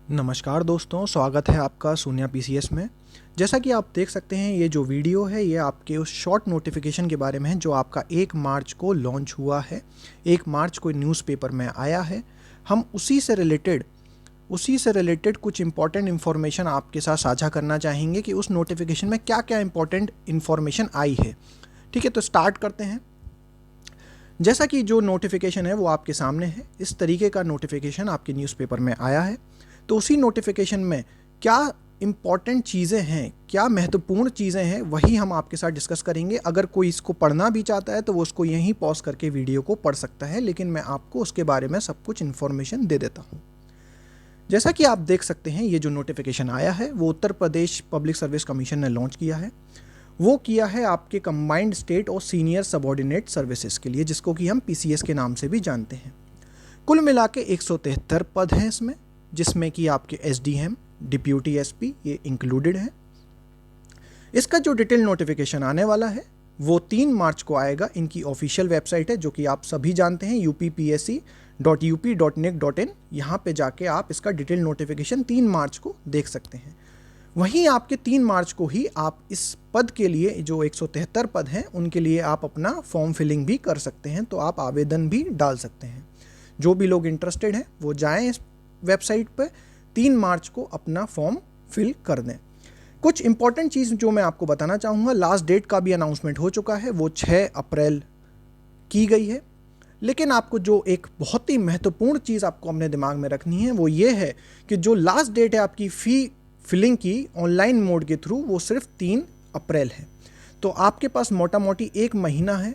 नमस्कार दोस्तों, स्वागत है आपका शून्या पीसीएस में। जैसा कि आप देख सकते हैं, ये जो वीडियो है ये आपके उस शॉर्ट नोटिफिकेशन के बारे में है जो आपका 1 मार्च को लॉन्च हुआ है। 1 मार्च को न्यूज़पेपर में आया है। हम उसी से रिलेटेड कुछ इंपॉर्टेंट इन्फॉर्मेशन आपके साथ साझा करना चाहेंगे कि उस नोटिफिकेशन में क्या क्या इंपॉर्टेंट इन्फॉर्मेशन आई है। ठीक है, तो स्टार्ट करते हैं। जैसा कि जो नोटिफिकेशन है वो आपके सामने है, इस तरीके का नोटिफिकेशन आपके न्यूज़पेपर में आया है। तो उसी नोटिफिकेशन में क्या इम्पॉर्टेंट चीज़ें हैं, क्या महत्वपूर्ण चीज़ें हैं, वही हम आपके साथ डिस्कस करेंगे। अगर कोई इसको पढ़ना भी चाहता है तो वो उसको यहीं पॉज करके वीडियो को पढ़ सकता है, लेकिन मैं आपको उसके बारे में सब कुछ इन्फॉर्मेशन दे देता हूँ। जैसा कि आप देख सकते हैं, ये जो नोटिफिकेशन आया है वो Uttar Pradesh public service commission ने लॉन्च किया है। वो किया है आपके कंबाइंड स्टेट और सीनियर सबऑर्डिनेट सर्विसेज के लिए, जिसको कि हम पीसीएस के नाम से भी जानते हैं। कुल मिला के 173 पद हैं इसमें, जिसमें कि आपके एसडीएम, डिप्यूटी एसपी ये इंक्लूडेड है। इसका जो डिटेल नोटिफिकेशन आने वाला है वो 3 मार्च को आएगा। इनकी ऑफिशियल वेबसाइट है जो कि आप सभी जानते हैं, uppsc.up.nic.in। यहाँ पे जाके आप इसका डिटेल नोटिफिकेशन 3 मार्च को देख सकते हैं। वहीं आपके 3 मार्च को ही आप इस पद के लिए, जो 173 पद हैं, उनके लिए आप अपना फॉर्म फिलिंग भी कर सकते हैं। तो आप आवेदन भी डाल सकते हैं। जो भी लोग इंटरेस्टेड हैं वो जाएं इस वेबसाइट पर, 3 मार्च को अपना फॉर्म फिल कर दें। कुछ इंपॉर्टेंट चीज़ जो मैं आपको बताना चाहूँगा, लास्ट डेट का भी अनाउंसमेंट हो चुका है, वो 6 अप्रैल की गई है। लेकिन आपको जो एक बहुत ही महत्वपूर्ण चीज़ आपको अपने दिमाग में रखनी है वो ये है कि जो लास्ट डेट है आपकी फ़ी फिलिंग की ऑनलाइन मोड के थ्रू, वो सिर्फ 3 अप्रैल है। तो आपके पास मोटा मोटी 1 महीना है।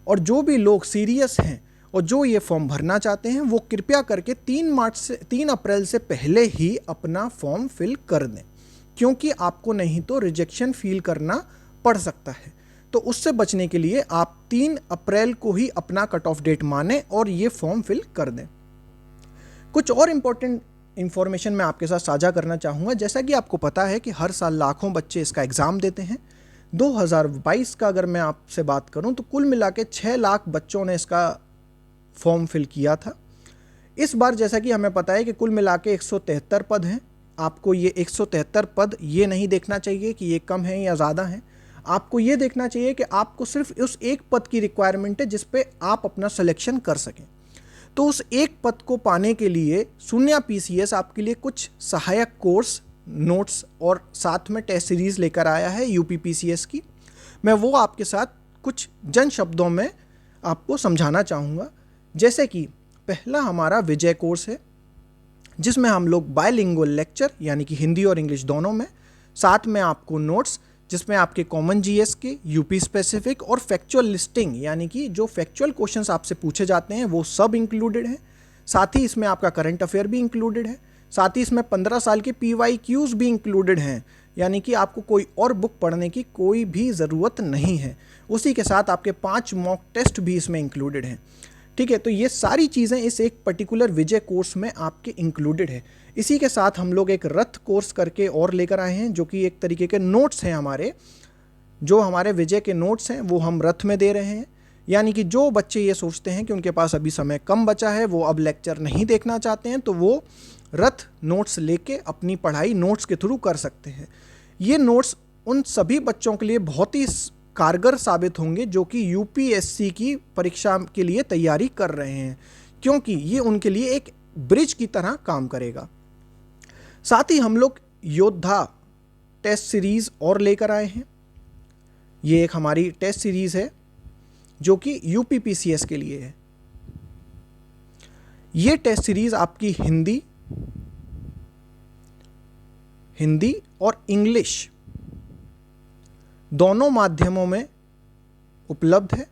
और जो भी लोग सीरियस हैं और जो ये फॉर्म भरना चाहते हैं वो कृपया करके 3 अप्रैल से पहले ही अपना फॉर्म फिल कर दें, क्योंकि आपको नहीं तो रिजेक्शन फील करना पड़ सकता है। तो उससे बचने के लिए आप 3 अप्रैल को ही अपना कट ऑफ डेट माने और ये फॉर्म फिल कर दें। कुछ और इम्पोर्टेंट इन्फॉर्मेशन मैं आपके साथ साझा करना चाहूँगा। जैसा कि आपको पता है कि हर साल लाखों बच्चे इसका एग्ज़ाम देते हैं। 2022 का अगर मैं आपसे बात करूं तो कुल मिला के 6 लाख बच्चों ने इसका फॉर्म फिल किया था। इस बार जैसा कि हमें पता है कि कुल मिला के 173 पद हैं। आपको ये 173 पद ये नहीं देखना चाहिए कि ये कम है या ज़्यादा है। आपको ये देखना चाहिए कि आपको सिर्फ उस एक पद की रिक्वायरमेंट है जिस पे आप अपना सिलेक्शन कर सकें। तो उस एक पद को पाने के लिए शून्या पीसीएस आपके लिए कुछ सहायक कोर्स, नोट्स और साथ में टेस्ट सीरीज़ लेकर आया है यूपीपीसीएस की। मैं वो आपके साथ कुछ जन शब्दों में आपको समझाना चाहूँगा। जैसे कि पहला हमारा विजय कोर्स है, जिसमें हम लोग बायलिंगुअल लेक्चर यानी कि हिंदी और इंग्लिश दोनों में, साथ में आपको नोट्स जिसमें आपके कॉमन जीएस के, यूपी स्पेसिफिक और फैक्चुअल लिस्टिंग यानी कि जो फैक्चुअल क्वेश्चंस आपसे पूछे जाते हैं वो सब इंक्लूडेड है। साथ ही इसमें आपका करंट अफेयर भी इंक्लूडेड है। साथ ही इसमें 15 साल के PYQs भी इंक्लूडेड हैं, यानी कि आपको कोई और बुक पढ़ने की कोई भी ज़रूरत नहीं है। उसी के साथ आपके 5 मॉक टेस्ट भी इसमें इंक्लूडेड हैं। ठीक है, तो ये सारी चीज़ें इस एक पर्टिकुलर विजय कोर्स में आपके इंक्लूडेड है। इसी के साथ हम लोग एक रथ कोर्स करके और लेकर आए हैं, जो कि एक तरीके के नोट्स हैं हमारे। जो हमारे विजय के नोट्स हैं वो हम रथ में दे रहे हैं। यानी कि जो बच्चे ये सोचते हैं कि उनके पास अभी समय कम बचा है, वो अब लेक्चर नहीं देखना चाहते हैं, तो वो रथ नोट्स लेके अपनी पढ़ाई नोट्स के थ्रू कर सकते हैं। ये नोट्स उन सभी बच्चों के लिए बहुत ही कारगर साबित होंगे जो कि यूपीएससी की परीक्षा के लिए तैयारी कर रहे हैं, क्योंकि ये उनके लिए एक ब्रिज की तरह काम करेगा। साथ ही हम लोग योद्धा टेस्ट सीरीज़ और लेकर आए हैं। ये एक हमारी टेस्ट सीरीज़ है जो कि यूपीपीसीएस के लिए है। ये टेस्ट सीरीज़ आपकी हिंदी और इंग्लिश दोनों माध्यमों में उपलब्ध है।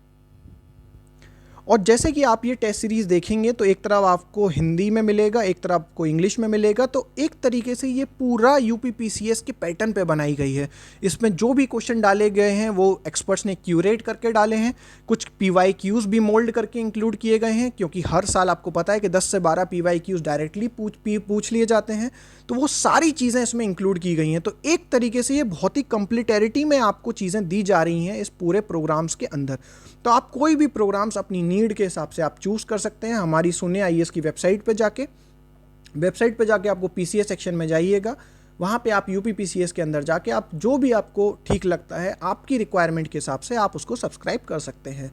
और जैसे कि आप ये टेस्ट सीरीज़ देखेंगे तो एक तरफ आपको हिंदी में मिलेगा, एक तरफ आपको इंग्लिश में मिलेगा। तो एक तरीके से ये पूरा यूपीपीसीएस के पैटर्न पे बनाई गई है। इसमें जो भी क्वेश्चन डाले गए हैं वो एक्सपर्ट्स ने क्यूरेट करके डाले हैं। कुछ PYQs भी मोल्ड करके इंक्लूड किए गए हैं, क्योंकि हर साल आपको पता है कि 10 से 12 PYQs डायरेक्टली पूछ लिए जाते हैं। तो वो सारी चीज़ें इसमें इंक्लूड की गई हैं। तो एक तरीके से ये बहुत ही कंप्लीटेरिटी में आपको चीज़ें दी जा रही हैं इस पूरे प्रोग्राम्स के अंदर। तो आप कोई भी प्रोग्राम्स अपनी नीड के हिसाब से आप चूज़ कर सकते हैं हमारी शून्य IAS की वेबसाइट पर जाके। वेबसाइट पे जाके आपको PCS सेक्शन में जाइएगा, वहाँ पे आप UP PCS के अंदर जाके आप जो भी आपको ठीक लगता है आपकी रिक्वायरमेंट के हिसाब से आप उसको सब्सक्राइब कर सकते हैं।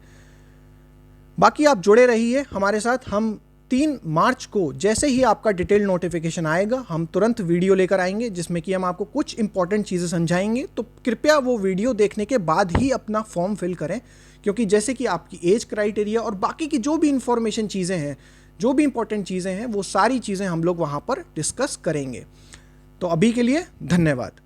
बाकी आप जुड़े रहिए हमारे साथ। हम 3 मार्च को जैसे ही आपका डिटेल नोटिफिकेशन आएगा हम तुरंत वीडियो लेकर आएंगे जिसमें कि हम आपको कुछ इंपॉर्टेंट चीज़ें समझाएंगे। तो कृपया वो वीडियो देखने के बाद ही अपना फॉर्म फिल करें, क्योंकि जैसे कि आपकी एज क्राइटेरिया और बाकी की जो भी इंफॉर्मेशन चीज़ें हैं, जो भी इंपॉर्टेंट चीज़ें हैं, वो सारी चीज़ें हम लोग वहाँ पर डिस्कस करेंगे। तो अभी के लिए धन्यवाद।